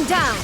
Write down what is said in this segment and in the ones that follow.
Shine down!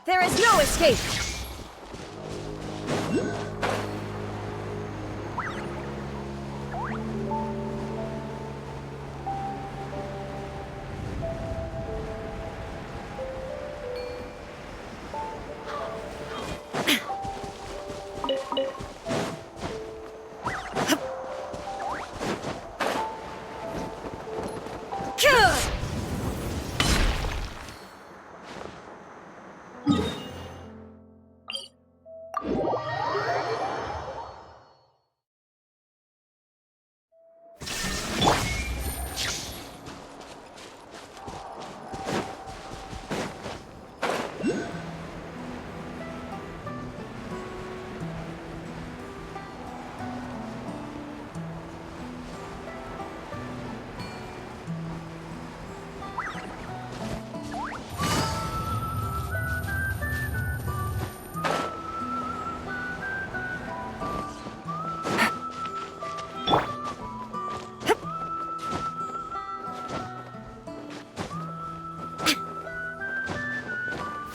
There is no escape!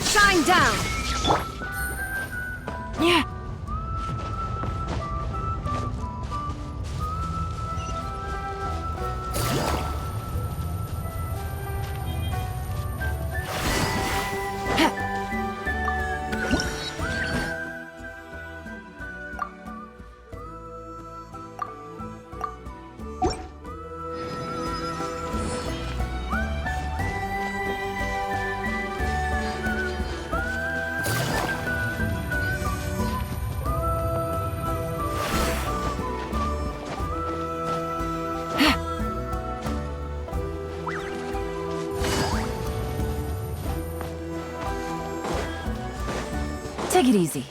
Shine down! Yeah. Take it easy.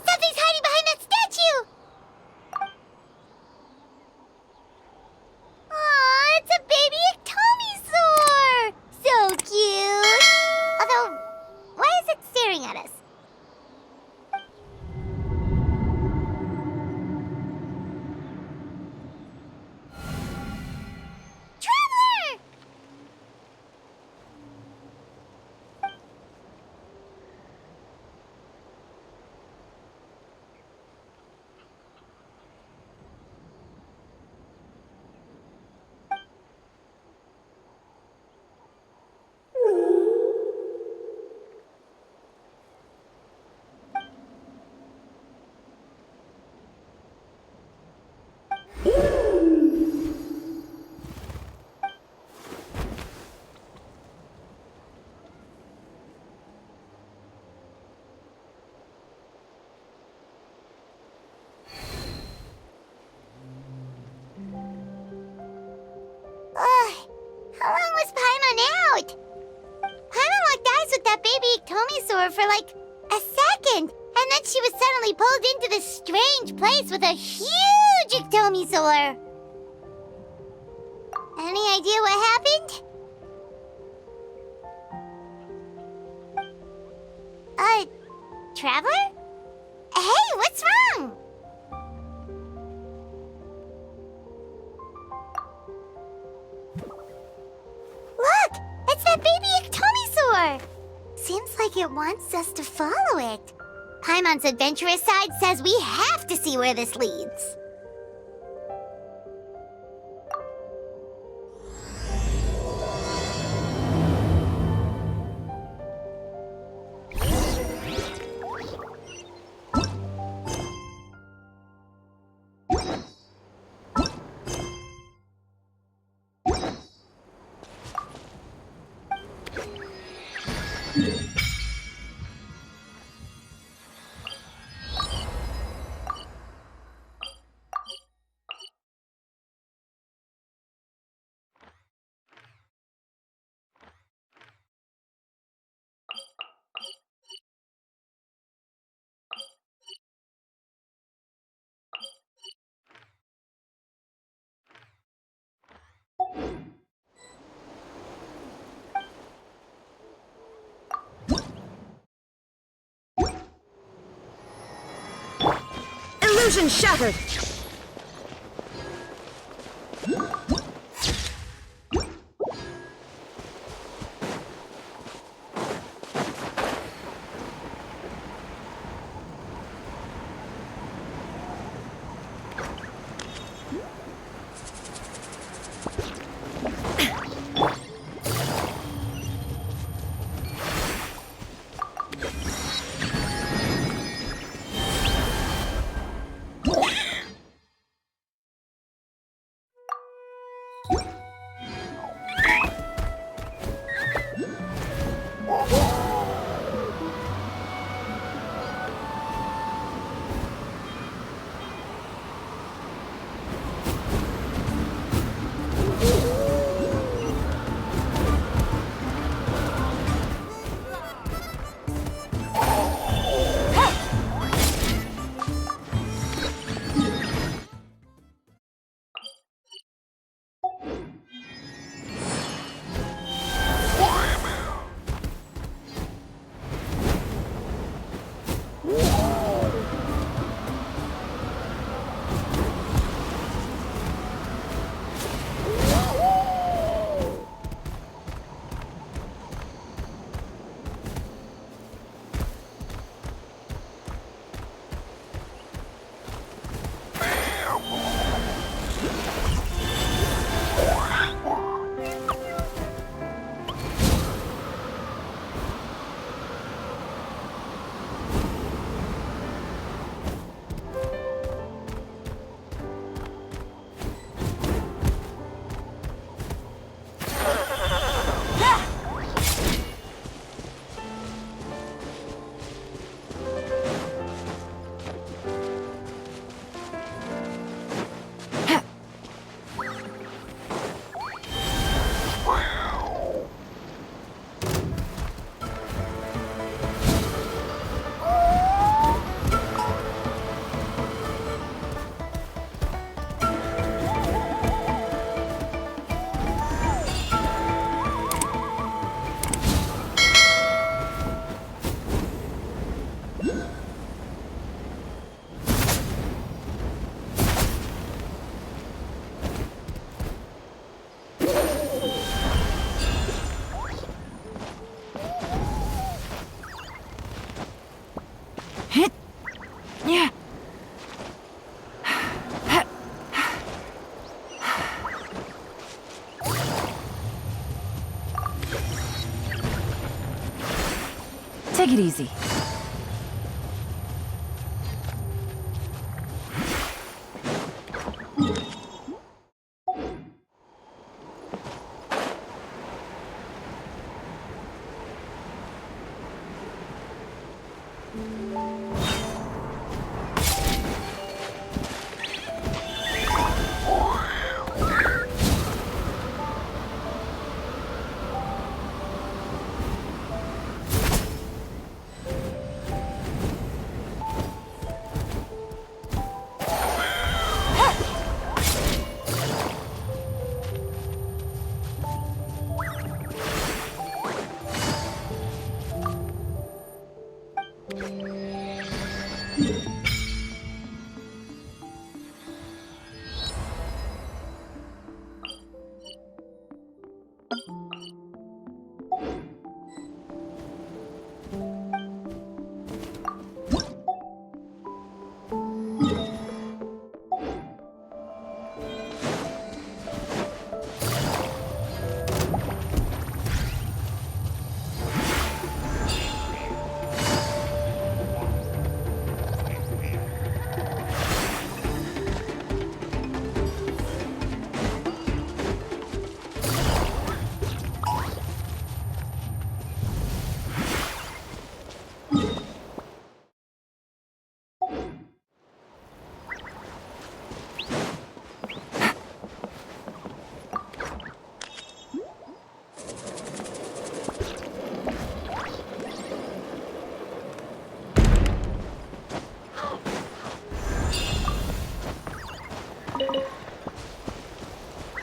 Something's hiding behind that statue! Aw, it's a baby Ectomisaur! So cute! Although, why is it staring at us? Traveler! baby Iktomisaur for like a second, and then she was suddenly pulled into this strange place with a huge Iktomisaur. Any idea what happened? Traveler? Hey, what's wrong? Look! It's that baby Iktomisaur! Seems like it wants us to follow it. Paimon's adventurous side says we have to see where this leads. Illusion shattered! Take it easy.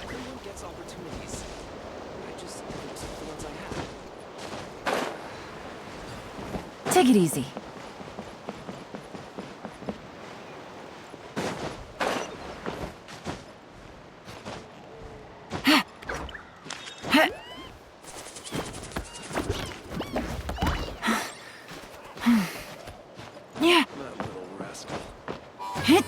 Everyone gets opportunities. I just took the ones I had. Take it easy. Yeah. That little rascal. Hit.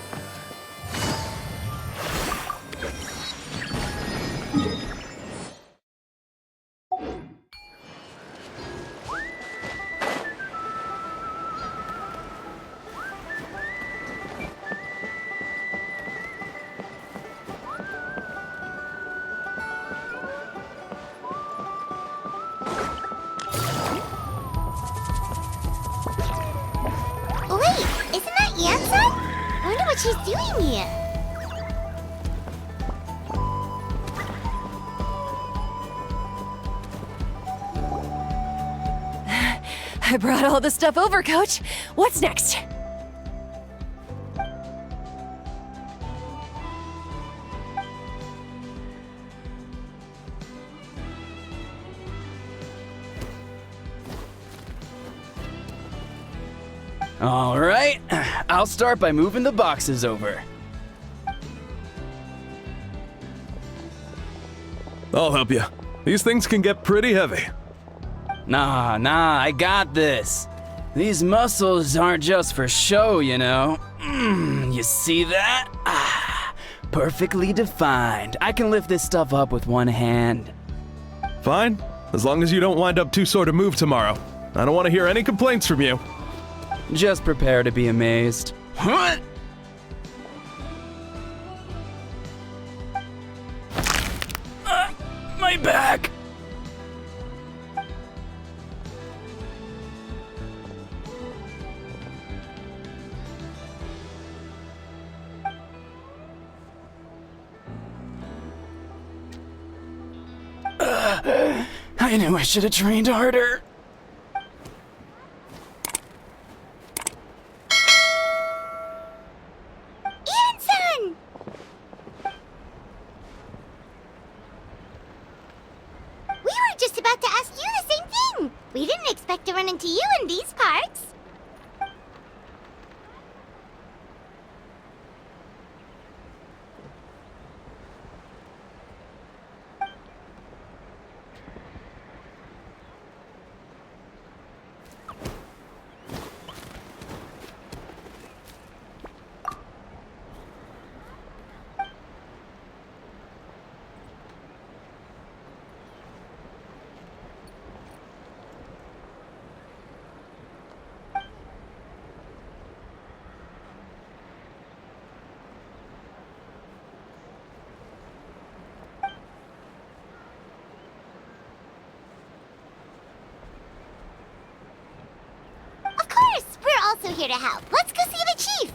Wait, isn't that Anson? I wonder what she's doing here. I brought all the stuff over, Coach. What's next? All right, I'll start by moving the boxes over. I'll help you. These things can get pretty heavy. Nah, I got this. These muscles aren't just for show, you know. You see that? Perfectly defined. I can lift this stuff up with one hand. Fine, as long as you don't wind up too sore to move tomorrow. I don't want to hear any complaints from you. Just prepare to be amazed. Huh? My back! I knew I should have trained harder. Anson! We were just about to ask you the same thing. We didn't expect to run into you in these parts. Of course, we're also here to help. Let's go see the chief.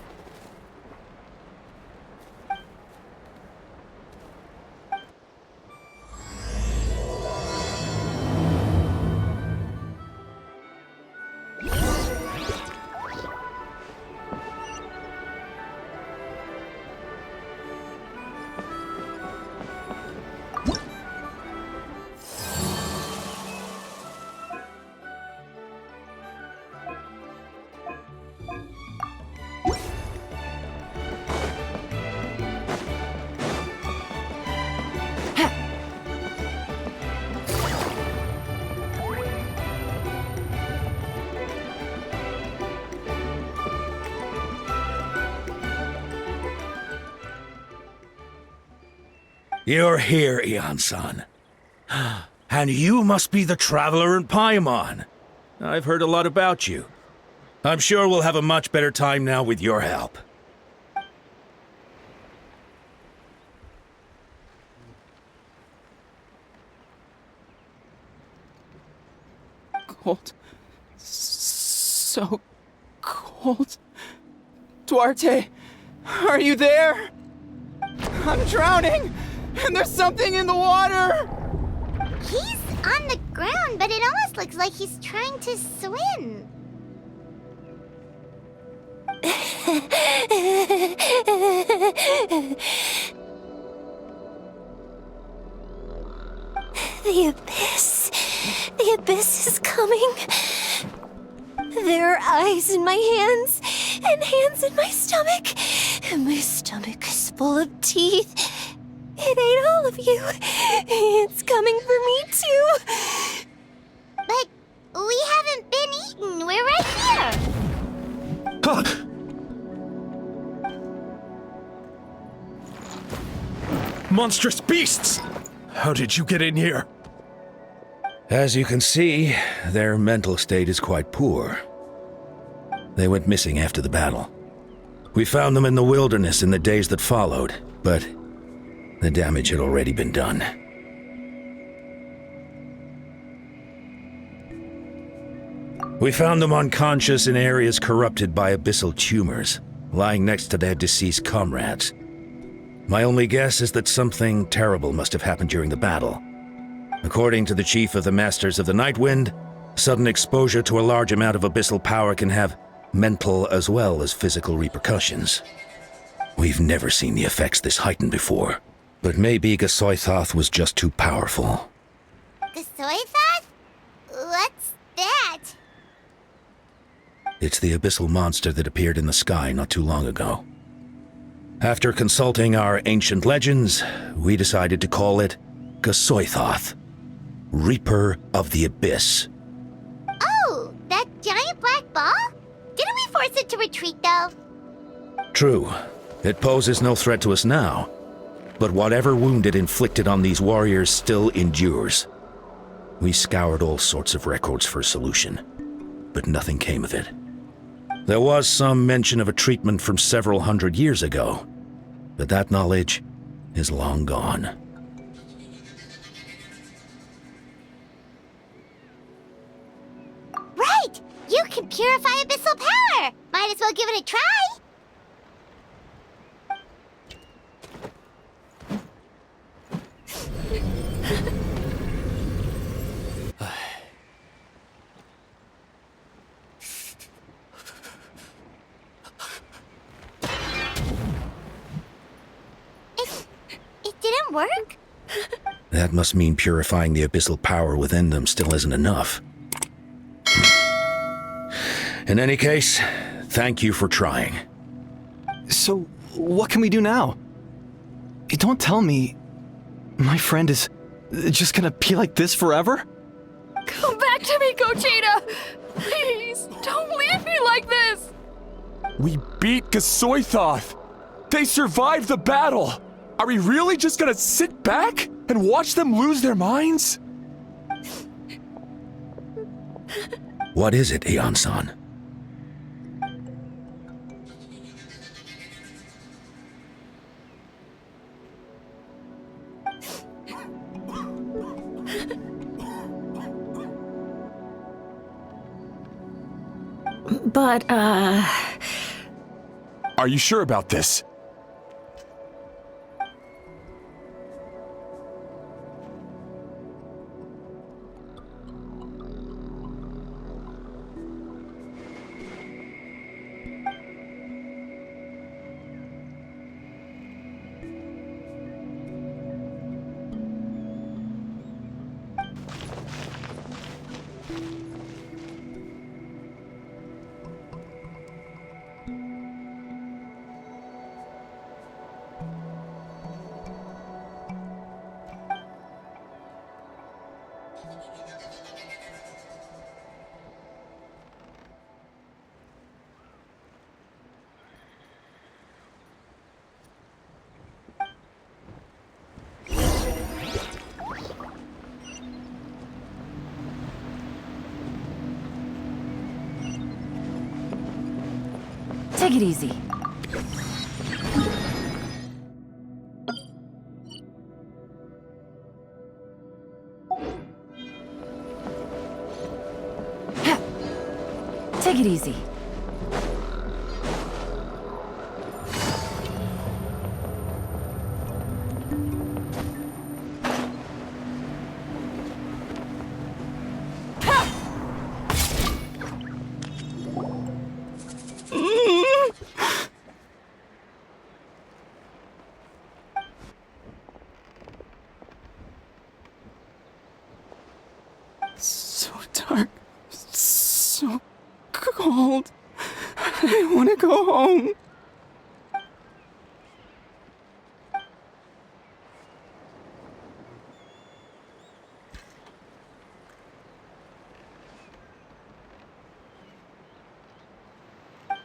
You're here, Eon-san. And you must be the traveler in Paimon. I've heard a lot about you. I'm sure we'll have a much better time now with your help. Cold. So cold. Duarte, are you there? I'm drowning, and there's something in the water! He's on the ground, but it almost looks like he's trying to swim. The abyss. The abyss is coming. There are eyes in my hands, and hands in my stomach. And my stomach is full of teeth. It ate all of you. It's coming for me too. But we haven't been eaten. We're right here. Monstrous beasts! How did you get in here? As you can see, their mental state is quite poor. They went missing after the battle. We found them in the wilderness in the days that followed, but the damage had already been done. We found them unconscious in areas corrupted by abyssal tumors, lying next to their deceased comrades. My only guess is that something terrible must have happened during the battle. According to the chief of the Masters of the Nightwind, sudden exposure to a large amount of abyssal power can have mental as well as physical repercussions. We've never seen the effects this heightened before, but maybe Gasoithoth was just too powerful. Gasoithoth? What's that? It's the abyssal monster that appeared in the sky not too long ago. After consulting our ancient legends, we decided to call it Gasoithoth, Reaper of the Abyss. Oh, that giant black ball? Didn't we force it to retreat, though? True, it poses no threat to us now, but whatever wound it inflicted on these warriors still endures. We scoured all sorts of records for a solution, but nothing came of it. There was some mention of a treatment from several hundred years ago, but that knowledge is long gone. Right! You can purify abyssal power! Might as well give it a try! It didn't work? That must mean purifying the abyssal power within them still isn't enough. In any case, thank you for trying. So, what can we do now? Don't tell me my friend is just gonna be like this forever? Come back to me, Gogeta! Please, don't leave me like this! We beat Gasoithoth! They survived the battle! Are we really just gonna sit back and watch them lose their minds? What is it, Eon-san? But, Are you sure about this? Take it easy. Take it easy. So dark. So cold. I want to go home.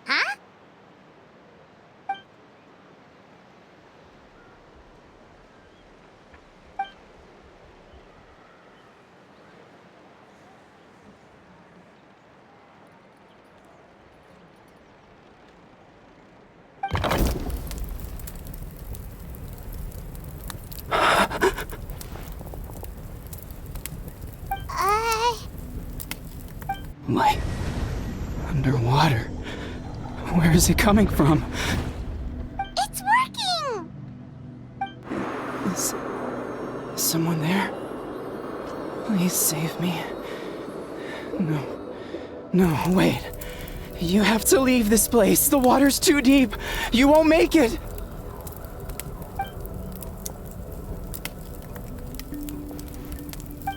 Huh? Light. Underwater. Where is it coming from? It's working! Is someone there? Please save me. No, wait. You have to leave this place. The water's too deep. You won't make it.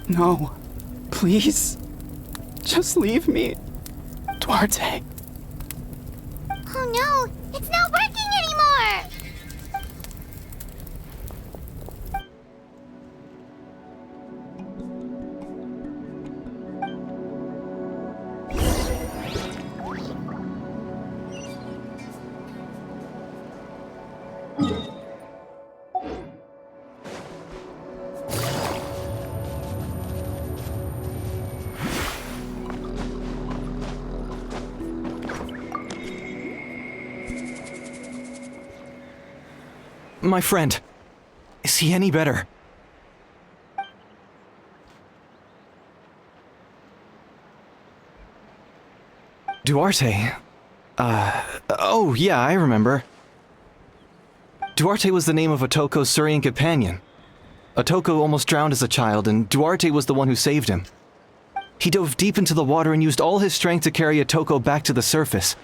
No. Please. Just leave me. Duarte. Oh no, it's not working anymore! My friend. Is he any better? Duarte? Oh yeah, I remember. Duarte was the name of Otoko's Surian companion. Otoko almost drowned as a child, and Duarte was the one who saved him. He dove deep into the water and used all his strength to carry Otoko back to the surface.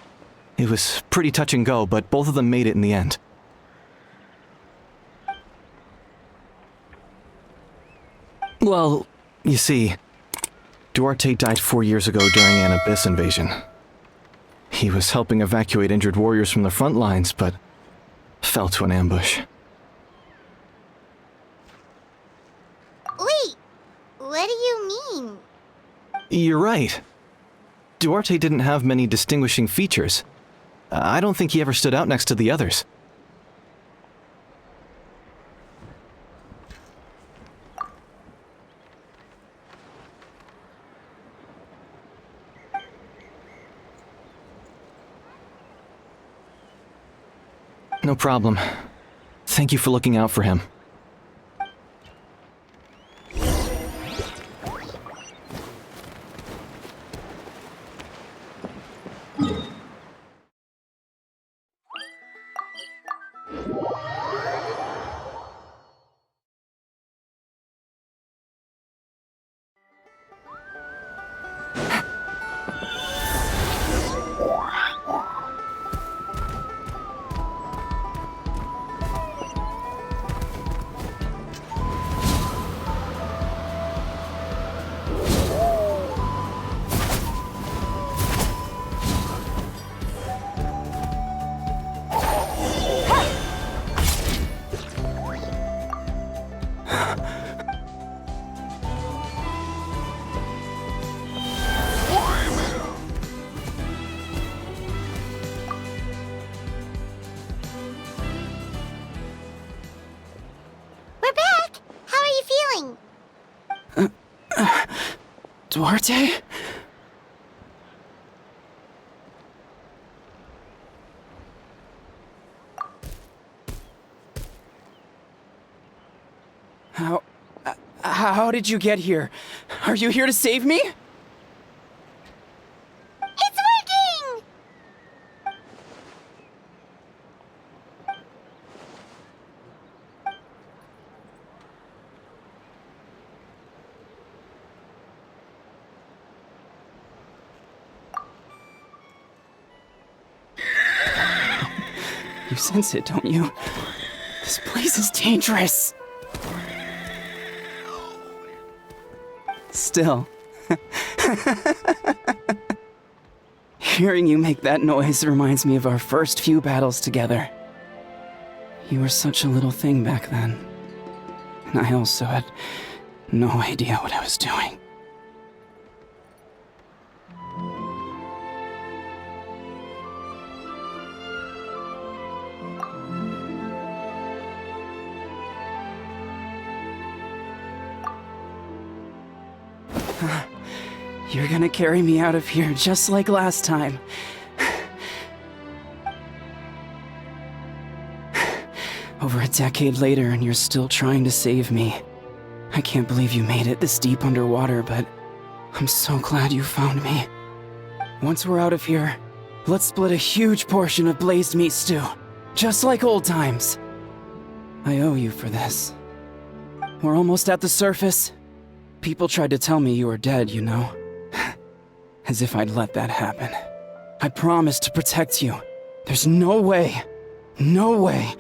It was pretty touch and go, but both of them made it in the end. Well, you see, Duarte died 4 years ago during an Abyss invasion. He was helping evacuate injured warriors from the front lines, but fell to an ambush. Wait, what do you mean? You're right. Duarte didn't have many distinguishing features. I don't think he ever stood out next to the others. No problem. Thank you for looking out for him. We're back! How are you feeling? Duarte? How did you get here? Are you here to save me? It's working! You sense it, don't you? This place is dangerous. Still. Hearing you make that noise reminds me of our first few battles together. You were such a little thing back then. And I also had no idea what I was doing. You're gonna carry me out of here just like last time. Over a decade later, and you're still trying to save me. I can't believe you made it this deep underwater, but I'm so glad you found me. Once we're out of here, let's split a huge portion of blazed meat stew, just like old times. I owe you for this. We're almost at the surface. People tried to tell me you were dead, you know. As if I'd let that happen. I promised to protect you. There's no way. No way.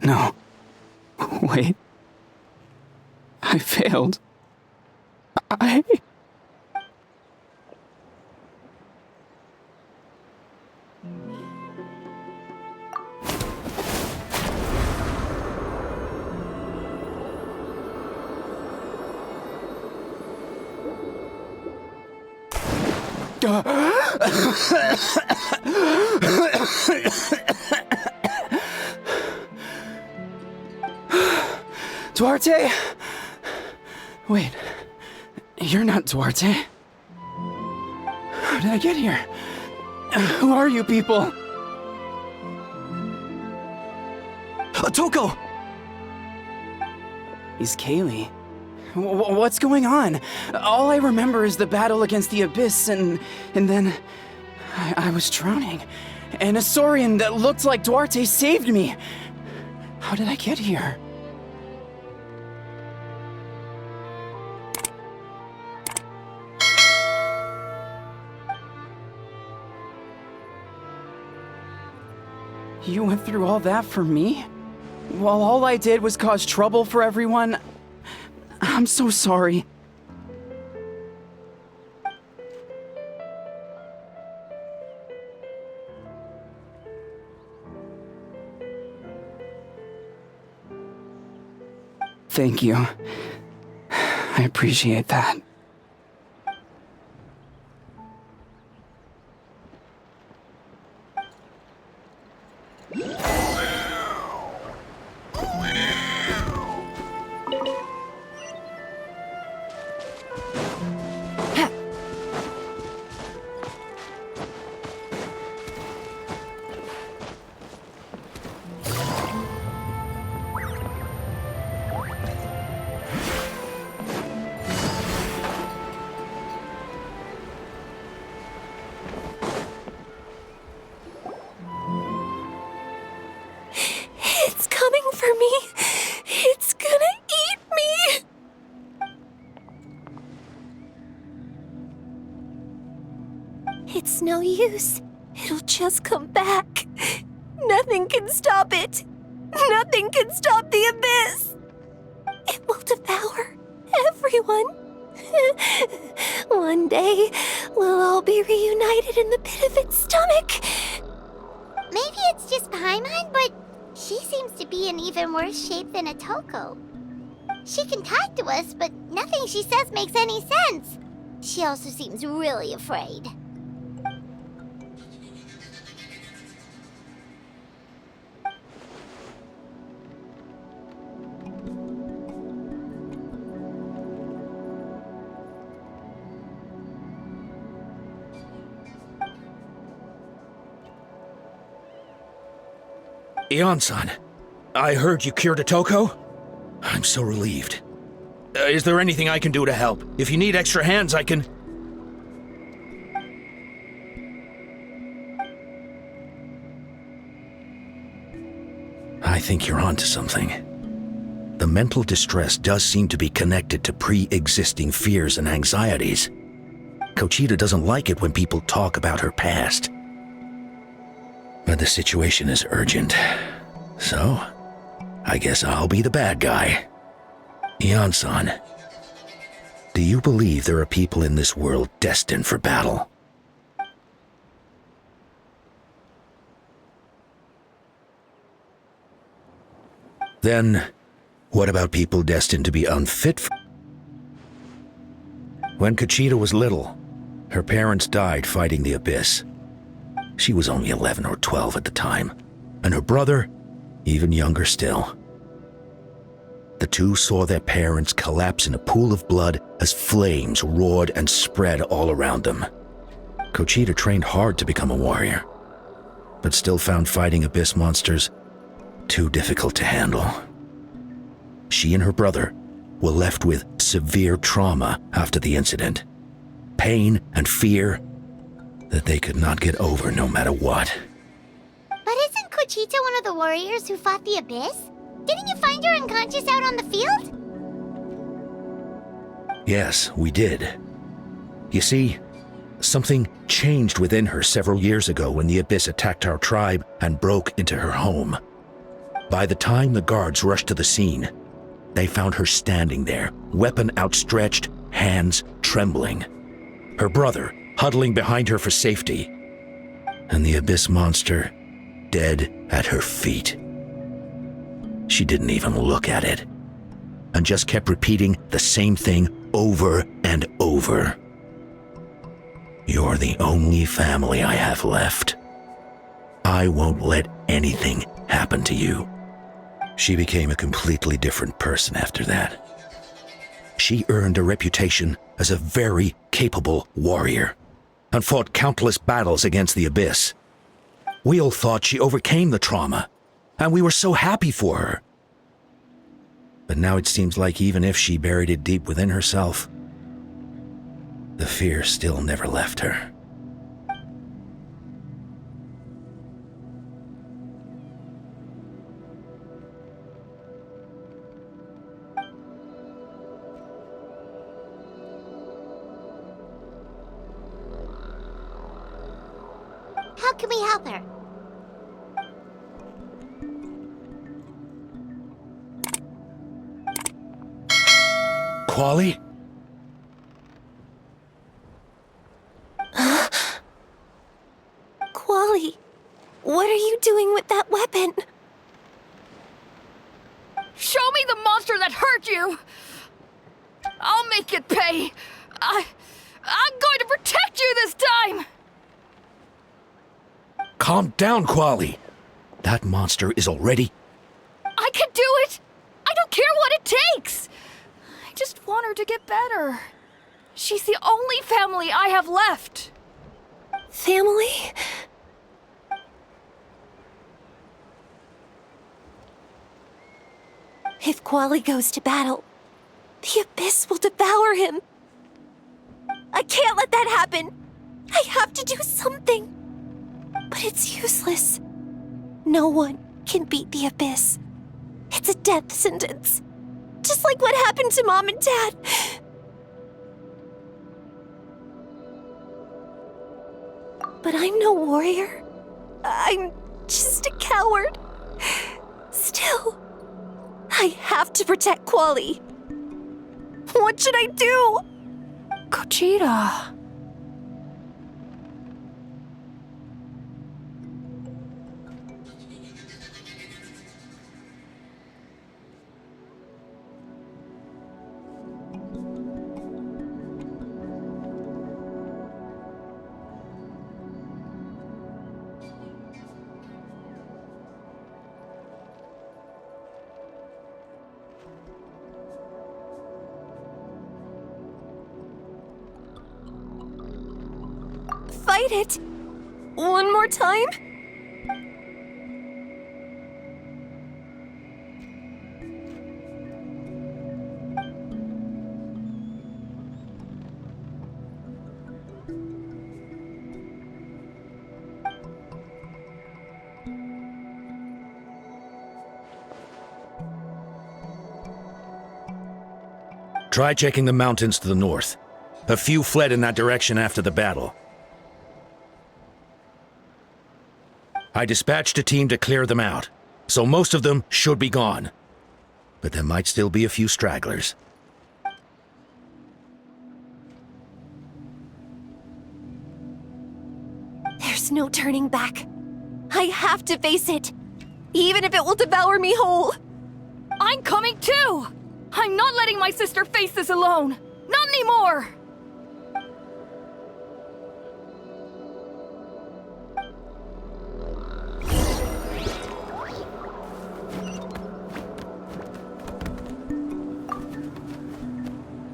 No. Wait. I failed. Duarte? Wait, you're not Duarte. How did I get here? Who are you people? Atoko! He's Kaylee. What's going on? All I remember is the battle against the Abyss, and then I was drowning. And a Saurian that looked like Duarte saved me. How did I get here? You went through all that for me? While all I did was cause trouble for everyone? I'm so sorry. Thank you. I appreciate that. It's coming for me. It's gonna eat me. It's no use. It'll just come back. Nothing can stop it. Nothing can stop the abyss. It will devour everyone. One day, we'll all be reunited in the pit of its stomach. Maybe it's just Paimon, but she seems to be in even worse shape than Atoko. She can talk to us, but nothing she says makes any sense. She also seems really afraid. Ion-san, I heard you cured Otoko? I'm so relieved. Is there anything I can do to help? If you need extra hands, I can... I think you're onto something. The mental distress does seem to be connected to pre-existing fears and anxieties. Kochita doesn't like it when people talk about her past. But the situation is urgent. So, I guess I'll be the bad guy. Ion-san, do you believe there are people in this world destined for battle? Then, what about people destined to be unfit for... When Kochita was little, her parents died fighting the Abyss. She was only 11 or 12 at the time, and her brother, even younger still. The two saw their parents collapse in a pool of blood as flames roared and spread all around them. Kochita trained hard to become a warrior, but still found fighting Abyss monsters too difficult to handle. She and her brother were left with severe trauma after the incident. Pain and fear that they could not get over no matter what. But isn't Kochita one of the warriors who fought the Abyss? Didn't you find her unconscious out on the field? Yes, we did. You see, something changed within her several years ago when the Abyss attacked our tribe and broke into her home. By the time the guards rushed to the scene, they found her standing there, weapon outstretched, hands trembling. Her brother huddling behind her for safety, and the Abyss monster dead at her feet. She didn't even look at it, and just kept repeating the same thing over and over. You're the only family I have left. I won't let anything happen to you. She became a completely different person after that. She earned a reputation as a very capable warrior and fought countless battles against the Abyss. We all thought she overcame the trauma, and we were so happy for her. But now it seems like even if she buried it deep within herself, the fear still never left her. How can we help her? Quali? Quali, what are you doing with that weapon? Show me the monster that hurt you! I'll make it pay! I'm going to protect you this time! Calm down, Quali. That monster is already... I can do it! I don't care what it takes! I just want her to get better. She's the only family I have left. Family? If Quali goes to battle, the Abyss will devour him. I can't let that happen. I have to do something. But it's useless. No one can beat the Abyss. It's a death sentence. Just like what happened to Mom and Dad. But I'm no warrior. I'm just a coward. Still, I have to protect Quali. What should I do? Kochita. Fight it. One more time? Try checking the mountains to the north. A few fled in that direction after the battle. I dispatched a team to clear them out, so most of them should be gone. But there might still be a few stragglers. There's no turning back. I have to face it, even if it will devour me whole. I'm coming too! I'm not letting my sister face this alone! Not anymore!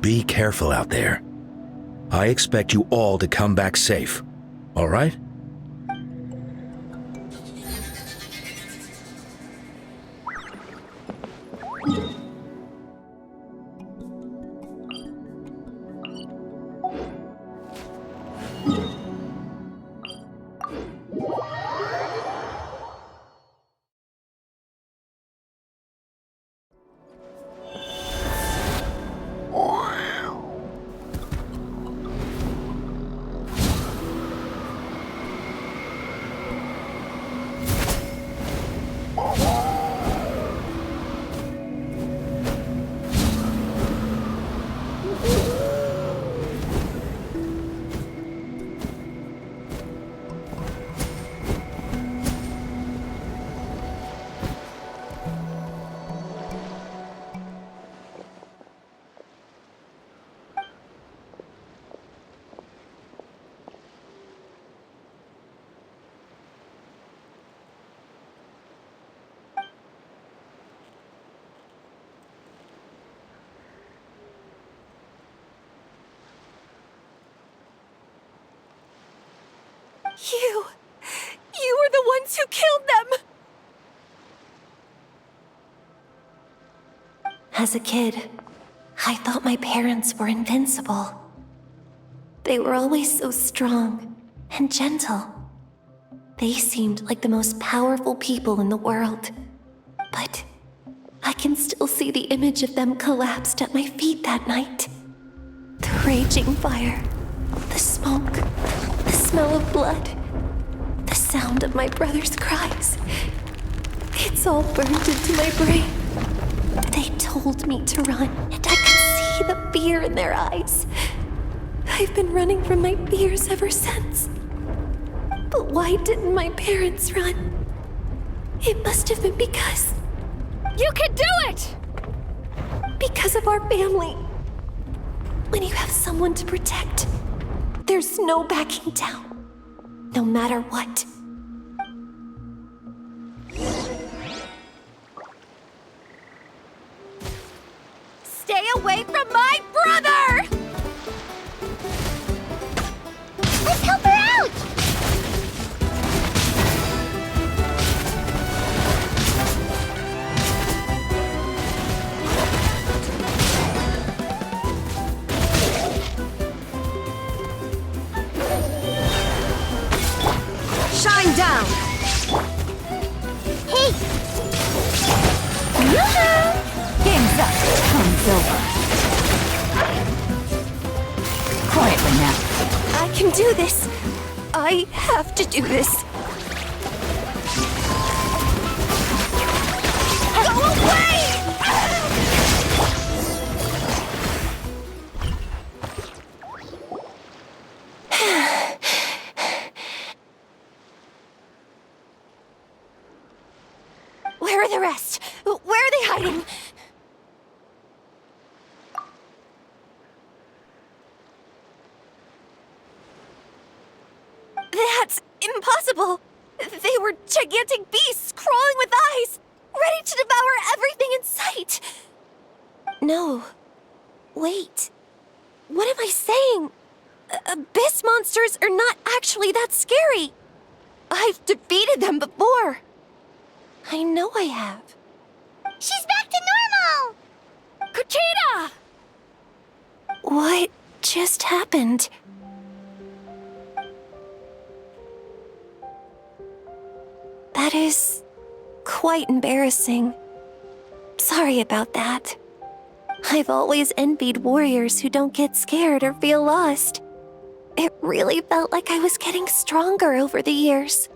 Be careful out there. I expect you all to come back safe, all right? You were the ones who killed them! As a kid, I thought my parents were invincible. They were always so strong and gentle. They seemed like the most powerful people in the world. But I can still see the image of them collapsed at my feet that night. The raging fire, the smoke, the smell of blood, the sound of my brother's cries. It's all burned into my brain. They told me to run, and I could see the fear in their eyes. I've been running from my fears ever since. But why didn't my parents run? It must have been because... You can do it! Because of our family. When you have someone to protect, there's no backing down, no matter what. Stay away from my brother! Let's help her out! Shine down! Hey! Game's up. Time's over. Quietly now. I can do this. I have to do this. Go away! Where are the rest? Where are they hiding? That's impossible! They were gigantic beasts crawling with eyes, ready to devour everything in sight! No. Wait. What am I saying? Abyss monsters are not actually that scary. I've defeated them before. I know I have. She's back to normal! Kuchina! What just happened? That is quite embarrassing. Sorry about that. I've always envied warriors who don't get scared or feel lost. It really felt like I was getting stronger over the years.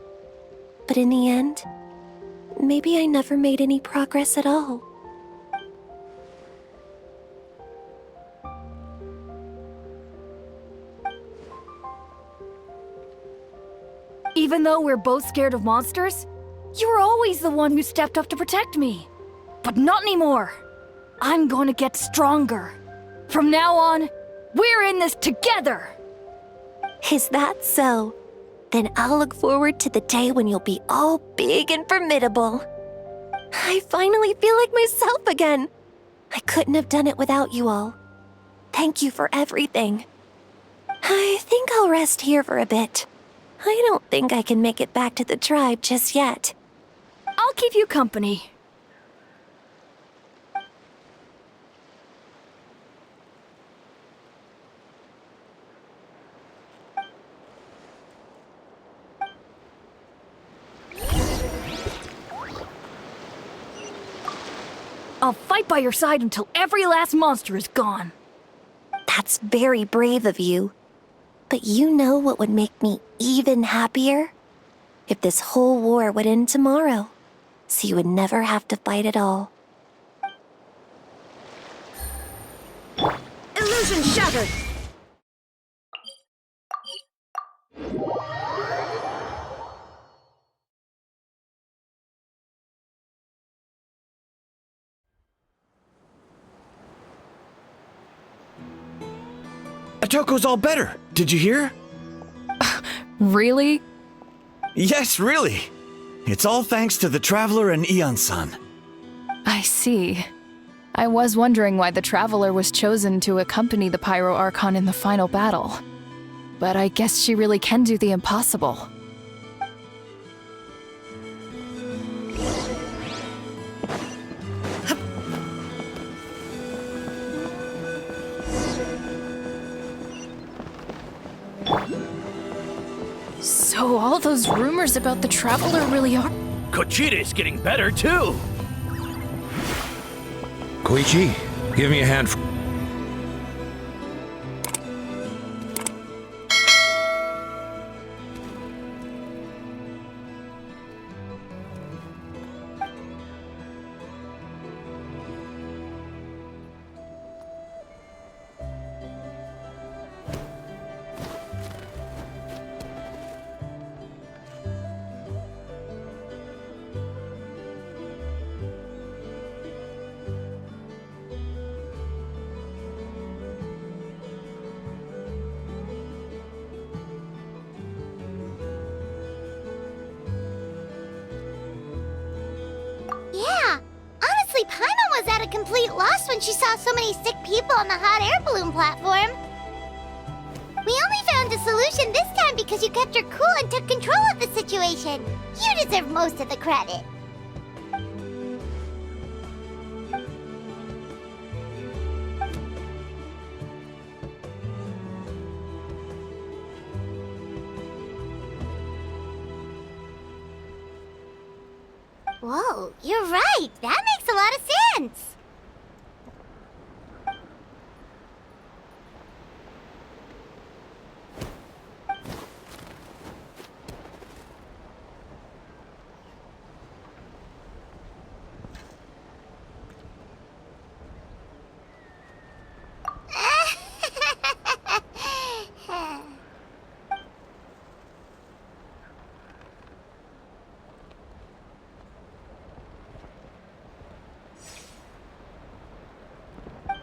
But in the end, maybe I never made any progress at all. Even though we're both scared of monsters, you were always the one who stepped up to protect me. But not anymore. I'm going to get stronger. From now on, we're in this together! Is that so? Then I'll look forward to the day when you'll be all big and formidable. I finally feel like myself again. I couldn't have done it without you all. Thank you for everything. I think I'll rest here for a bit. I don't think I can make it back to the tribe just yet. I'll keep you company. I'll fight by your side until every last monster is gone. That's very brave of you. But you know what would make me even happier? If this whole war would end tomorrow, so you would never have to fight at all. Illusion shattered! Atoko's all better. Did you hear? Really? Yes, really. It's all thanks to the Traveler and Eon-san. I see. I was wondering why the Traveler was chosen to accompany the Pyro Archon in the final battle. But I guess she really can do the impossible. So all those rumors about the Traveler really are— Kochire's getting better, too! Koichi, give me a hand. Yeah, honestly, Paimon was at a complete loss when she saw so many sick people on the hot air balloon platform. We only found a solution this time because you kept your cool and took control of the situation. You deserve most of the credit. Whoa, you're right. That makes a lot of sense.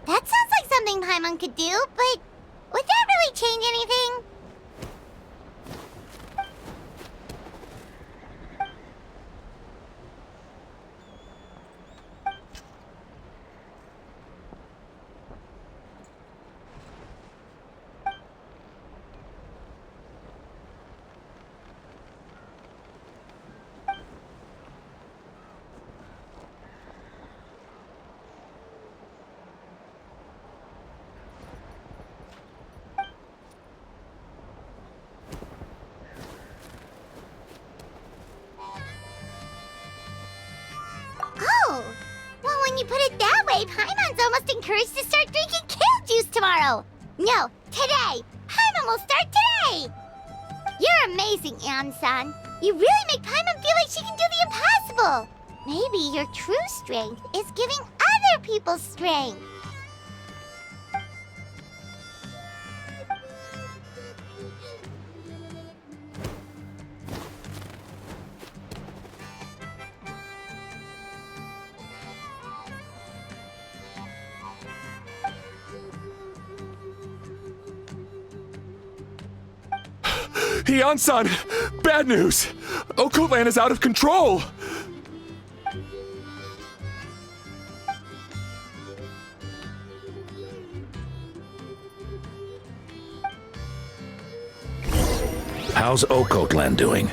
That sounds like something Paimon could do, but would that really change anything? way, Paimon's almost encouraged to start drinking kale juice tomorrow. No, today. Paimon will start today. You're amazing, Ansan. You really make Paimon feel like she can do the impossible. Maybe your true strength is giving other people strength. Hian-san! Bad news! Okotlan is out of control! How's Okotlan doing?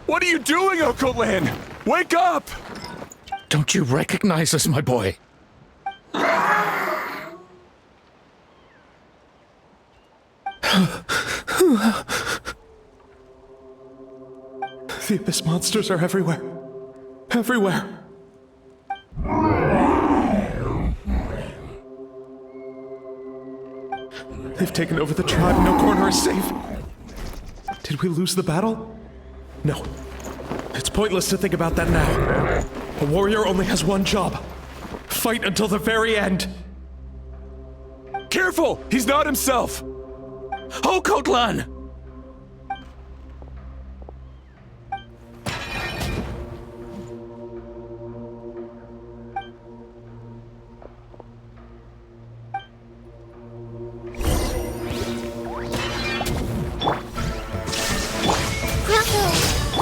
What are you doing, Okotlan? Wake up! Don't you recognize us, my boy? The Abyss monsters are everywhere. Everywhere. They've taken over the tribe. No corner is safe. Did we lose the battle? No. It's pointless to think about that now. A warrior only has one job. Fight until the very end. Careful! He's not himself! Okotlan!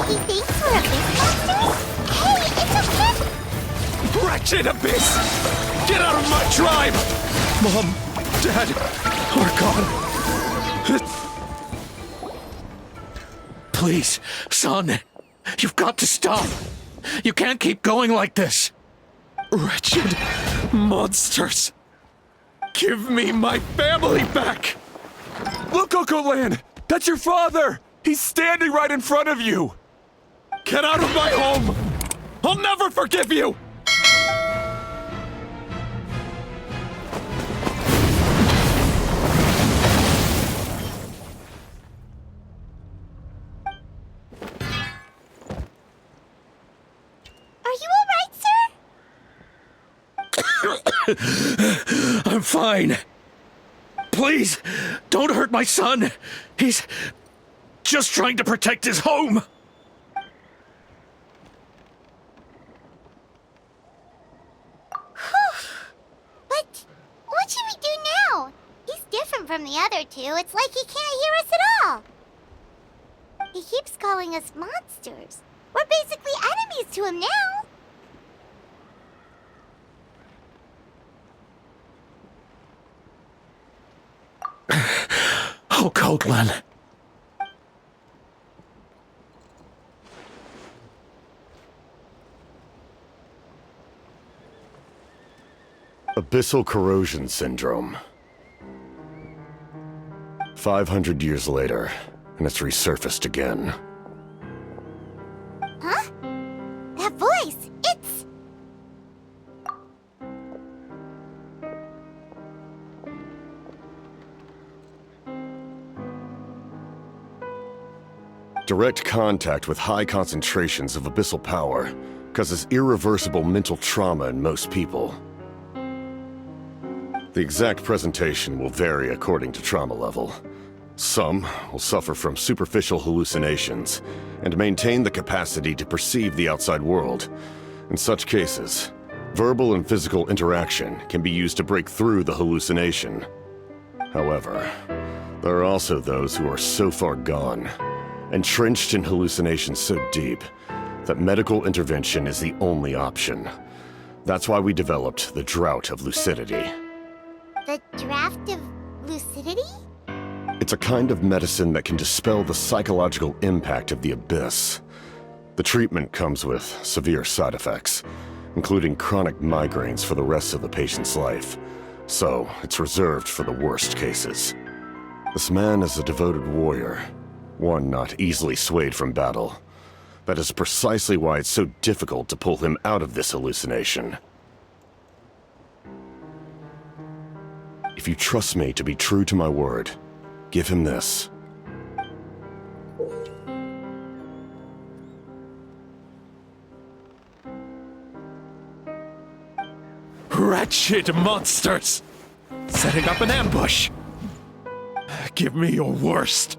He thinks we're Abyss monsters? Hey, it's a pit! Wretched Abyss! Get out of my tribe! Mom, Dad, Archon. Please, son, you've got to stop. You can't keep going like this. Wretched monsters. Give me my family back! Look, Okotlan! That's your father! He's standing right in front of you! Get out of my home! I'll never forgive you! Are you alright, sir? I'm fine. Please, don't hurt my son. He's just trying to protect his home. But what should we do now? He's different from the other two. It's like he can't hear us at all. He keeps calling us monsters. We're basically enemies to him now. Okotlan. Abyssal corrosion syndrome. 500 years later, and it's resurfaced again. Huh? That voice, it's... Direct contact with high concentrations of abyssal power causes irreversible mental trauma in most people. The exact presentation will vary according to trauma level. Some will suffer from superficial hallucinations and maintain the capacity to perceive the outside world. In such cases, verbal and physical interaction can be used to break through the hallucination. However, there are also those who are so far gone, entrenched in hallucinations so deep, that medical intervention is the only option. That's why we developed the Drought of Lucidity. The draft of lucidity? It's a kind of medicine that can dispel the psychological impact of the Abyss. The treatment comes with severe side effects, including chronic migraines for the rest of the patient's life, so it's reserved for the worst cases. This man is a devoted warrior, one not easily swayed from battle. That is precisely why it's so difficult to pull him out of this hallucination. If you trust me to be true to my word, give him this. Wretched monsters! Setting up an ambush! Give me your worst.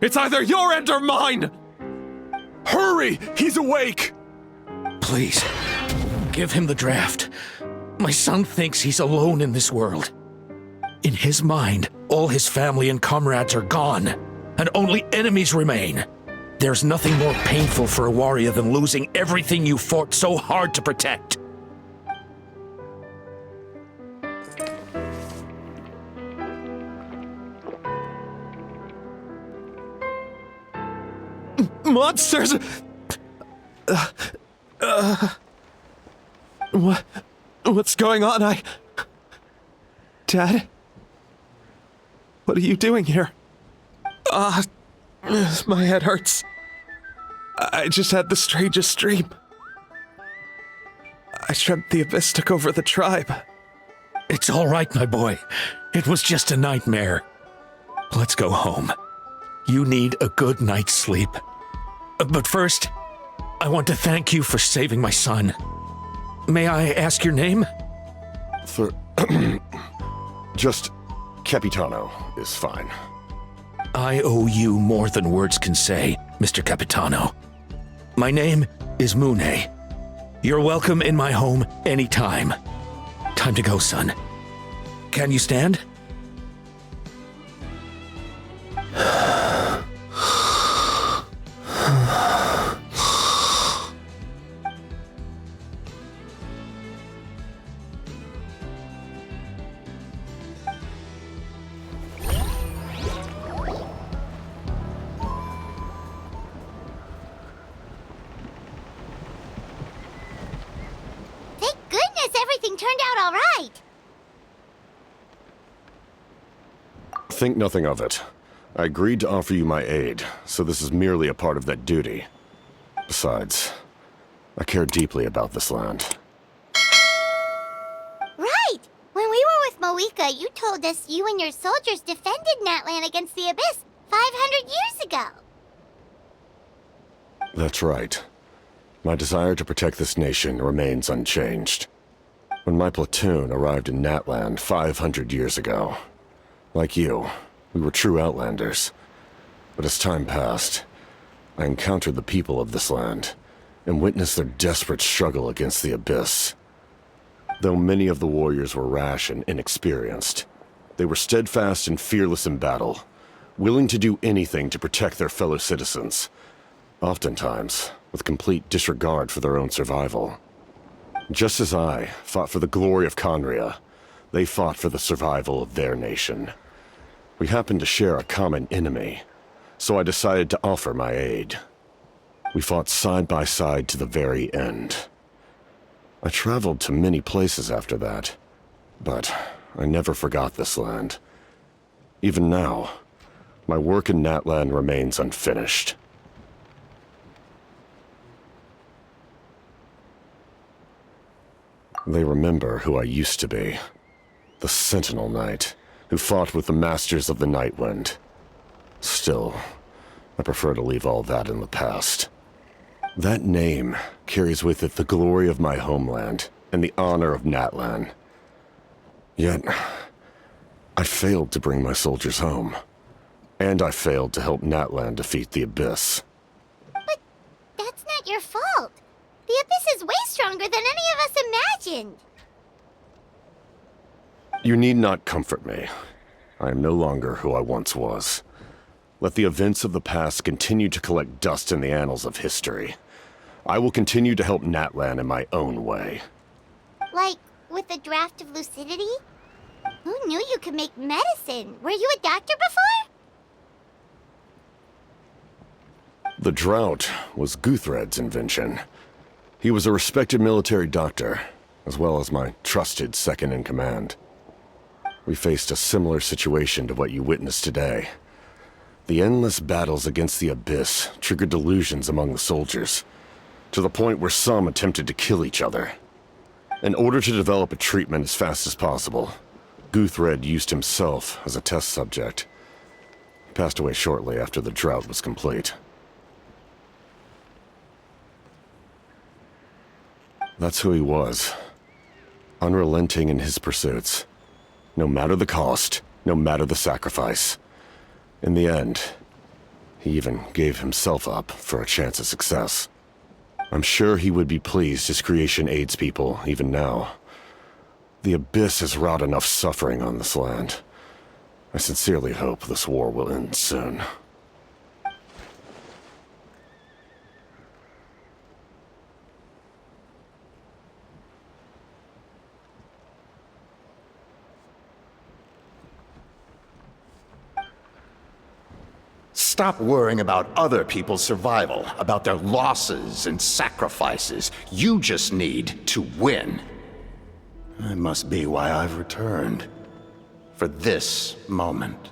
It's either your end or mine! Hurry! He's awake! Please, give him the draft. My son thinks he's alone in this world. In his mind, all his family and comrades are gone, and only enemies remain. There's nothing more painful for a warrior than losing everything you fought so hard to protect. Monsters! What's going on? Dad? What are you doing here? My head hurts. I just had the strangest dream. I dreamt the Abyss took over the tribe. It's all right, my boy. It was just a nightmare. Let's go home. You need a good night's sleep. But first, I want to thank you for saving my son. May I ask your name? Just Capitano is fine. I owe you more than words can say, Mr. Capitano. My name is Mune. You're welcome in my home anytime. Time to go, son. Can you stand? Turned out all right. Think nothing of it. I agreed to offer you my aid, so this is merely a part of that duty. Besides, I care deeply about this land. Right! When we were with Moika, you told us you and your soldiers defended Natlan against the Abyss 500 years ago. That's right. My desire to protect this nation remains unchanged. When my platoon arrived in Natlan 500 years ago, like you, we were true outlanders. But as time passed, I encountered the people of this land and witnessed their desperate struggle against the Abyss. Though many of the warriors were rash and inexperienced, they were steadfast and fearless in battle, willing to do anything to protect their fellow citizens, oftentimes with complete disregard for their own survival. Just as I fought for the glory of Conria, they fought for the survival of their nation. We happened to share a common enemy, so I decided to offer my aid. We fought side by side to the very end. I traveled to many places after that, but I never forgot this land. Even now, my work in Natlan remains unfinished. They remember who I used to be. The Sentinel Knight, who fought with the Masters of the Nightwind. Still, I prefer to leave all that in the past. That name carries with it the glory of my homeland and the honor of Natlan. Yet, I failed to bring my soldiers home. And I failed to help Natlan defeat the Abyss. But that's not your fault. The Abyss is way stronger than any of us imagined. You need not comfort me. I am no longer who I once was. Let the events of the past continue to collect dust in the annals of history. I will continue to help Natlan in my own way. Like, with the draft of lucidity? Who knew you could make medicine? Were you a doctor before? The drought was Guthred's invention. He was a respected military doctor, as well as my trusted second-in-command. We faced a similar situation to what you witnessed today. The endless battles against the Abyss triggered delusions among the soldiers, to the point where some attempted to kill each other. In order to develop a treatment as fast as possible, Guthred used himself as a test subject. He passed away shortly after the drought was complete. That's who he was. Unrelenting in his pursuits. No matter the cost, no matter the sacrifice. In the end, he even gave himself up for a chance at success. I'm sure he would be pleased his creation aids people, even now. The Abyss has wrought enough suffering on this land. I sincerely hope this war will end soon. Stop worrying about other people's survival, about their losses and sacrifices. You just need to win. That must be why I've returned. For this moment.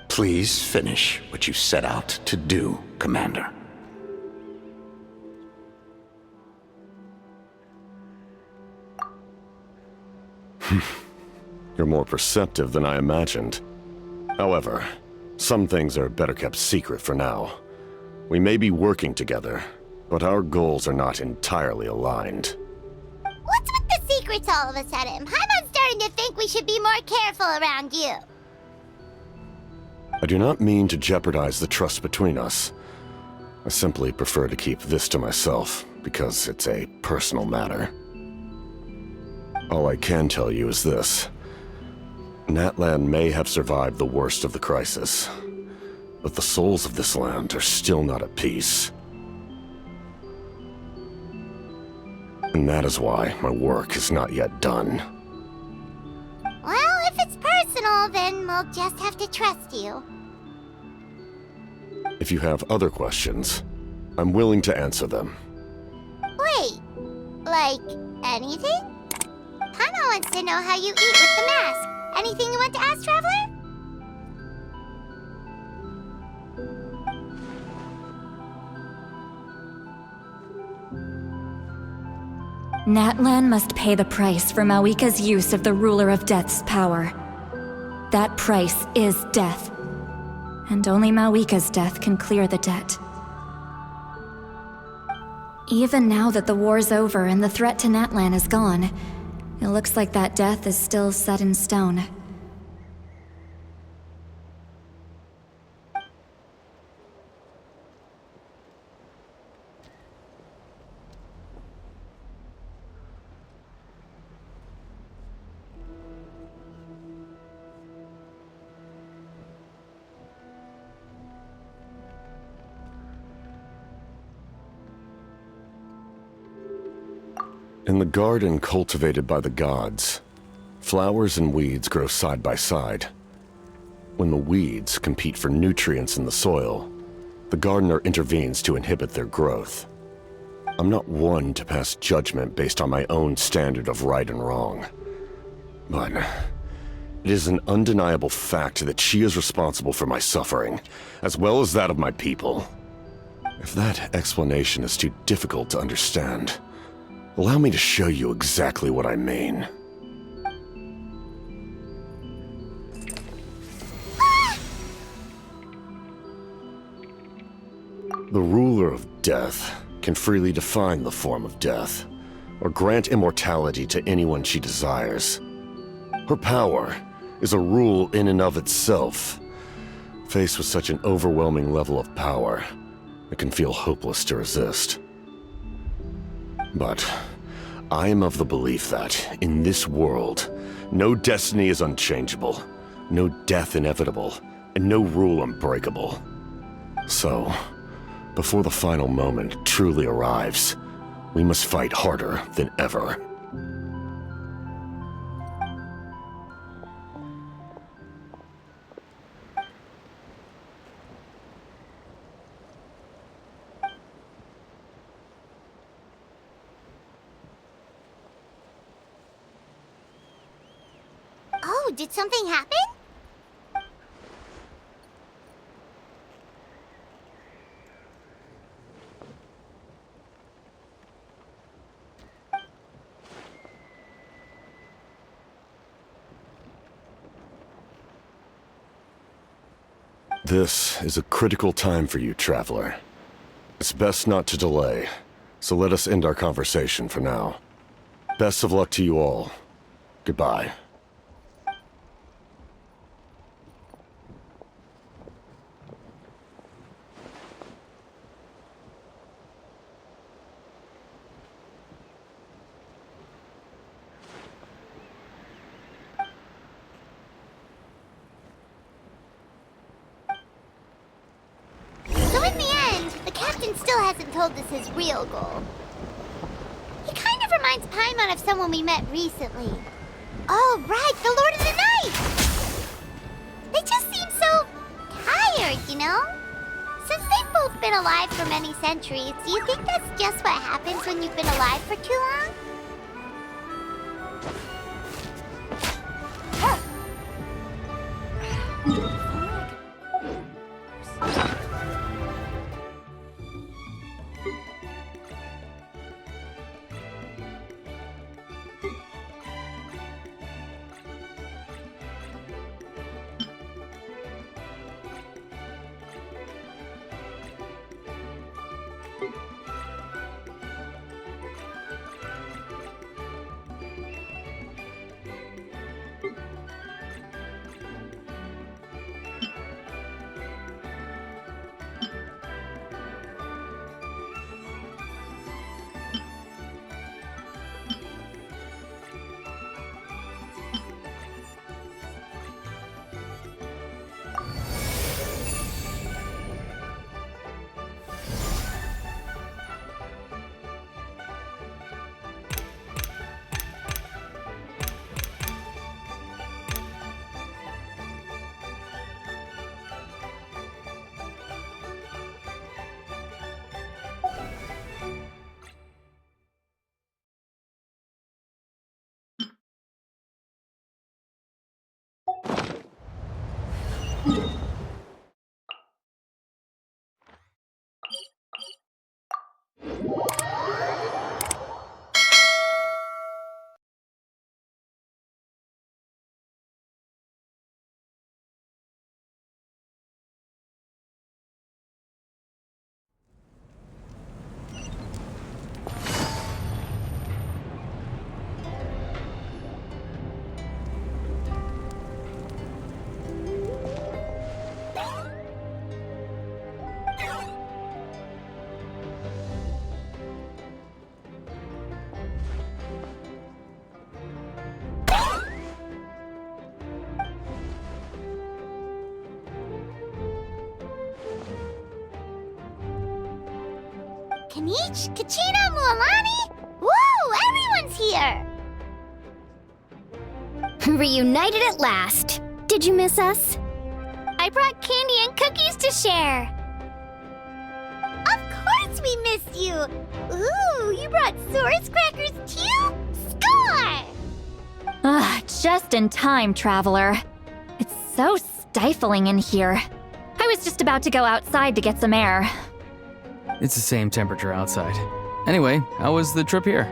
Please finish what you set out to do, Commander. You're more perceptive than I imagined. However, some things are better kept secret for now. We may be working together, but our goals are not entirely aligned. What's with the secrets all of a sudden? I'm starting to think we should be more careful around you. I do not mean to jeopardize the trust between us. I simply prefer to keep this to myself, because it's a personal matter. All I can tell you is this. Natlan may have survived the worst of the crisis, but the souls of this land are still not at peace. And that is why my work is not yet done. Well, if it's personal, then we'll just have to trust you. If you have other questions, I'm willing to answer them. Wait, like anything? Paimon wants to know how you eat with the mask. Anything you want to ask, Traveler? Natlan must pay the price for Mawika's use of the Ruler of Death's power. That price is death. And only Mawika's death can clear the debt. Even now that the war's over and the threat to Natlan is gone, it looks like that death is still set in stone. In the garden cultivated by the gods, flowers and weeds grow side by side. When the weeds compete for nutrients in the soil, the gardener intervenes to inhibit their growth. I'm not one to pass judgment based on my own standard of right and wrong. But it is an undeniable fact that she is responsible for my suffering, as well as that of my people. If that explanation is too difficult to understand, allow me to show you exactly what I mean. The ruler of death can freely define the form of death, or grant immortality to anyone she desires. Her power is a rule in and of itself. Faced with such an overwhelming level of power, it can feel hopeless to resist. But I am of the belief that, in this world, no destiny is unchangeable, no death inevitable, and no rule unbreakable. So, before the final moment truly arrives, we must fight harder than ever. Oh, did something happen? This is a critical time for you, Traveler. It's best not to delay, so let us end our conversation for now. Best of luck to you all. Goodbye. So in the end, the captain still hasn't told us his real goal. He kind of reminds Paimon of someone we met recently. Oh, right, the Lord of the Night! They just seem so tired, you know? Since they've both been alive for many centuries, do you think that's just what happens when you've been alive for too long? Kanich, Kachina, Mualani? Woo! Everyone's here! Reunited at last. Did you miss us? I brought candy and cookies to share. Of course we missed you! Ooh, you brought Source crackers too? Score! Just in time, Traveler. It's so stifling in here. I was just about to go outside to get some air. It's the same temperature outside. Anyway, how was the trip here?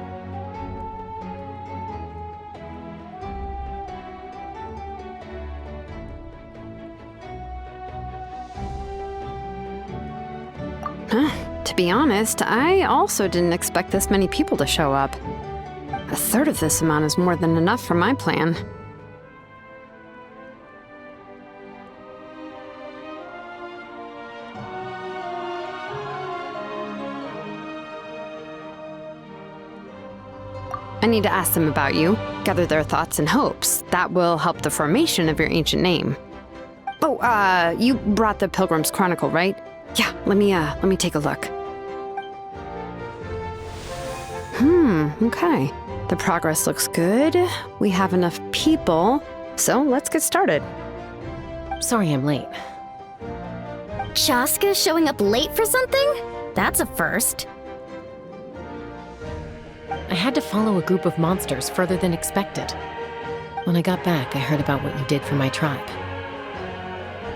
To be honest, I also didn't expect this many people to show up. A third of this amount is more than enough for my plan. I need to ask them about you, gather their thoughts and hopes. That will help the formation of your ancient name. Oh, you brought the Pilgrim's Chronicle, right? Yeah, let me take a look. Okay. The progress looks good. We have enough people, so let's get started. Sorry I'm late. Chaska showing up late for something? That's a first. I had to follow a group of monsters further than expected. When I got back, I heard about what you did for my tribe.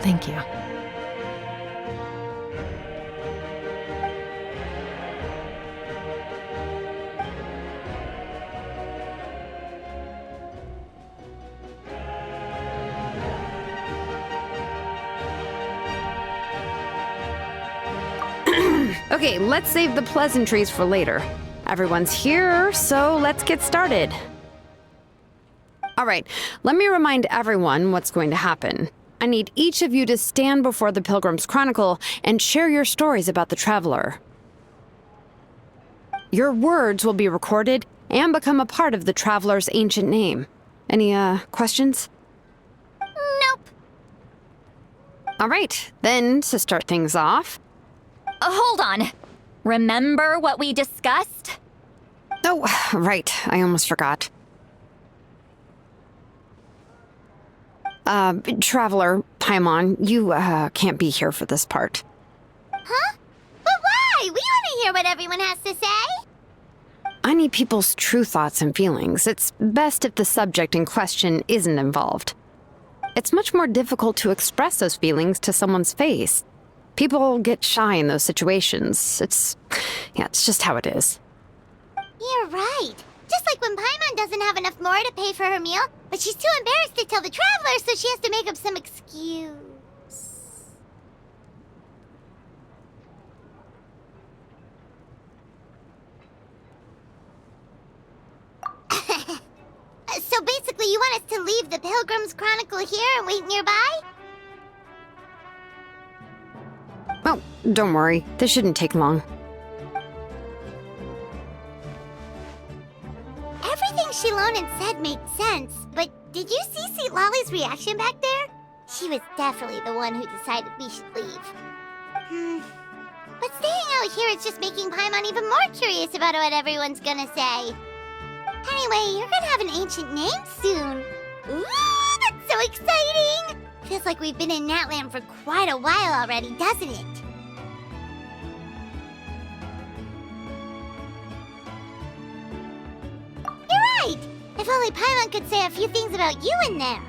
Thank you. Okay, let's save the pleasantries for later. Everyone's here, so let's get started. All right, let me remind everyone what's going to happen. I need each of you to stand before the Pilgrim's Chronicle and share your stories about the Traveler. Your words will be recorded and become a part of the Traveler's ancient name. Any, questions? Nope. All right, then, to start things off... Hold on. Remember what we discussed? Oh, right. I almost forgot. Traveler, Paimon, you, can't be here for this part. Huh? But why? We want to hear what everyone has to say. I need people's true thoughts and feelings. It's best if the subject in question isn't involved. It's much more difficult to express those feelings to someone's face. People get shy in those situations. It's just how it is. You're right. Just like when Paimon doesn't have enough more to pay for her meal, but she's too embarrassed to tell the Traveler, so she has to make up some excuse. So basically, you want us to leave the Pilgrim's Chronicle here and wait nearby? Oh, don't worry. This shouldn't take long. Everything Shilonen said made sense, but did you see St. Lolly's reaction back there? She was definitely the one who decided we should leave. But staying out here is just making Paimon even more curious about what everyone's gonna say. Anyway, you're gonna have an ancient name soon. Ooh, that's so exciting! Feels like we've been in Natland for quite a while already, doesn't it? You're right! If only Paimon could say a few things about you in there.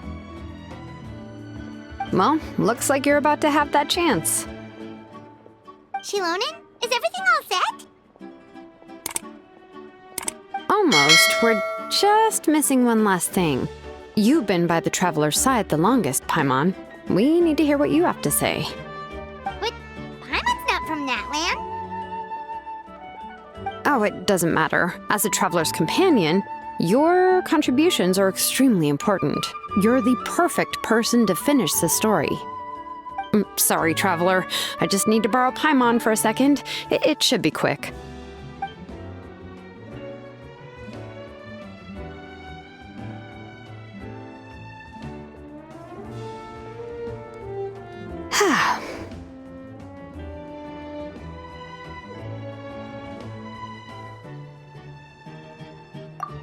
Well, looks like you're about to have that chance. Shilonen, is everything all set? Almost. We're just missing one last thing. You've been by the Traveler's side the longest, Paimon. We need to hear what you have to say. But Paimon's not from Natland. Oh, it doesn't matter. As a Traveler's companion, your contributions are extremely important. You're the perfect person to finish the story. Sorry, Traveler. I just need to borrow Paimon for a second. It should be quick.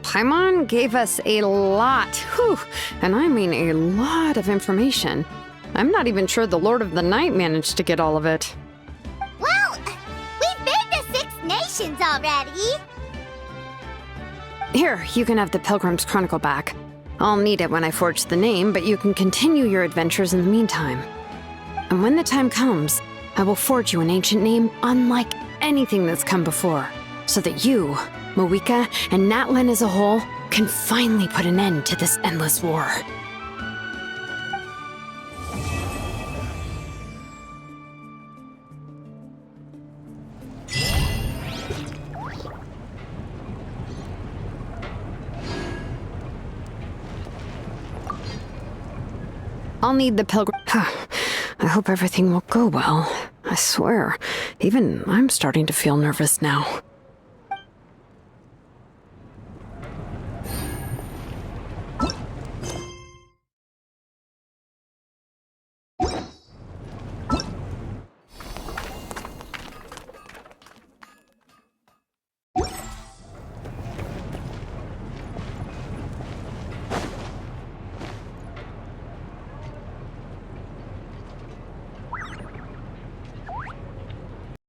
Paimon gave us a lot, and I mean a lot of information. I'm not even sure the Lord of the Night managed to get all of it. Well, we've been to 6 nations already. Here, you can have the Pilgrim's Chronicle back. I'll need it when I forge the name, but you can continue your adventures in the meantime. And when the time comes, I will forge you an ancient name unlike anything that's come before, so that you, Moeka, and Natlan as a whole can finally put an end to this endless war. I'll need the pilgrim. I hope everything will go well. I swear, even I'm starting to feel nervous now.